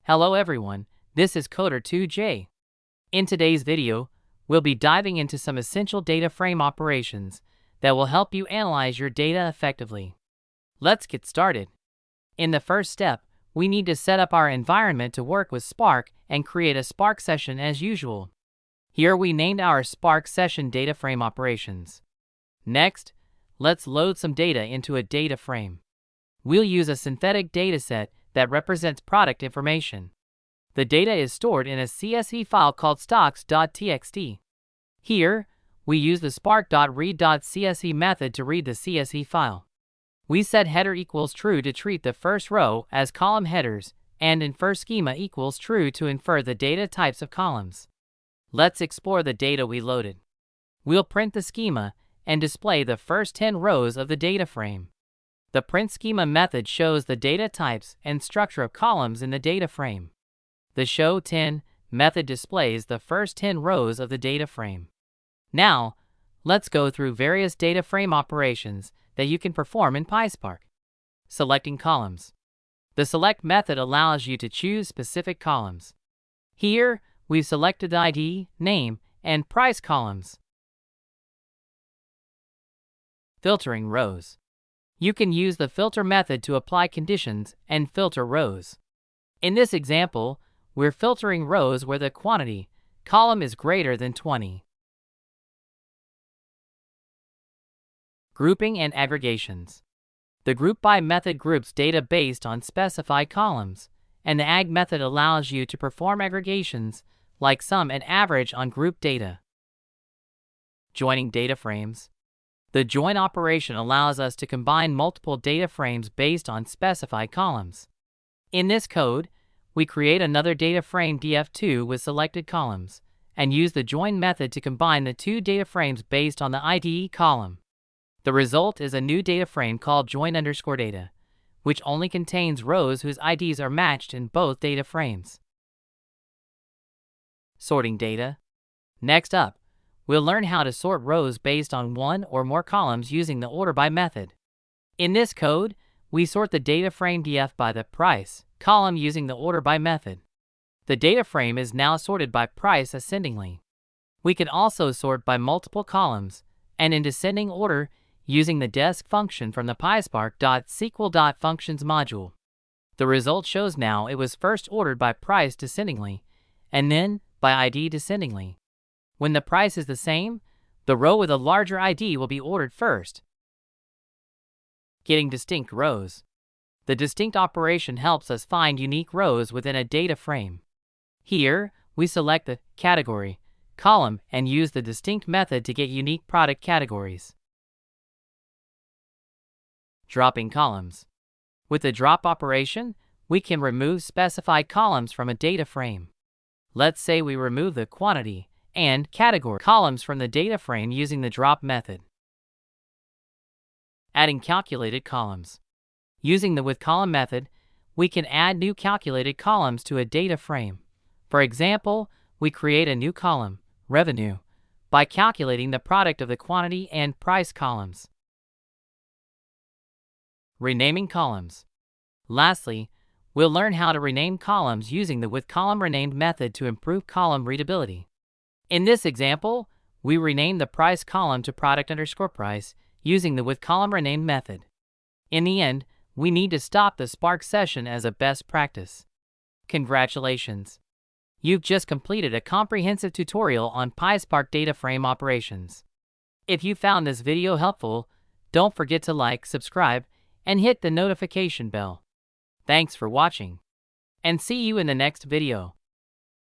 Hello everyone, this is Coder2J. In today's video, we'll be diving into some essential data frame operations that will help you analyze your data effectively. Let's get started. In the first step, we need to set up our environment to work with Spark and create a Spark session as usual. Here we named our Spark session data frame operations. Next, let's load some data into a data frame. We'll use a synthetic dataset that represents product information. The data is stored in a CSV file called stocks.txt. Here, we use the spark.read.csv method to read the CSV file. We set header equals true to treat the first row as column headers, and infer schema equals true to infer the data types of columns. Let's explore the data we loaded. We'll print the schema and display the first 10 rows of the data frame. The print schema method shows the data types and structure of columns in the data frame. The show 10 method displays the first 10 rows of the data frame. Now, let's go through various data frame operations that you can perform in PySpark. Selecting columns. The select method allows you to choose specific columns. Here, we've selected the ID, name, and price columns. Filtering rows. You can use the filter method to apply conditions and filter rows. In this example, we're filtering rows where the quantity column is greater than 20. Grouping and aggregations. The GroupBy method groups data based on specified columns, and the ag method allows you to perform aggregations like sum and average on group data. Joining data frames. The join operation allows us to combine multiple data frames based on specified columns. In this code, we create another data frame df2 with selected columns, and use the join method to combine the two data frames based on the ID column. The result is a new data frame called join_data, which only contains rows whose IDs are matched in both data frames. Sorting data. Next up, we'll learn how to sort rows based on one or more columns using the OrderBy method. In this code, we sort the data frame df by the price column using the OrderBy method. The data frame is now sorted by price ascendingly. We can also sort by multiple columns and in descending order using the desc function from the PySpark.sql.functions module. The result shows now it was first ordered by price descendingly and then by ID descendingly. When the price is the same, the row with a larger ID will be ordered first. Getting distinct rows. The distinct operation helps us find unique rows within a data frame. Here, we select the category column and use the distinct method to get unique product categories. Dropping columns. With the drop operation, we can remove specified columns from a data frame. Let's say we remove the quantity and category columns from the data frame using the drop method. Adding calculated columns. Using the withColumn method, we can add new calculated columns to a data frame. For example, we create a new column, revenue, by calculating the product of the quantity and price columns. Renaming columns. Lastly, we'll learn how to rename columns using the withColumn renamed method to improve column readability. In this example, we rename the price column to product_price using the withColumn renamed method. In the end, we need to stop the Spark session as a best practice. Congratulations! You've just completed a comprehensive tutorial on PySpark data frame operations. If you found this video helpful, don't forget to like, subscribe, and hit the notification bell. Thanks for watching, and see you in the next video.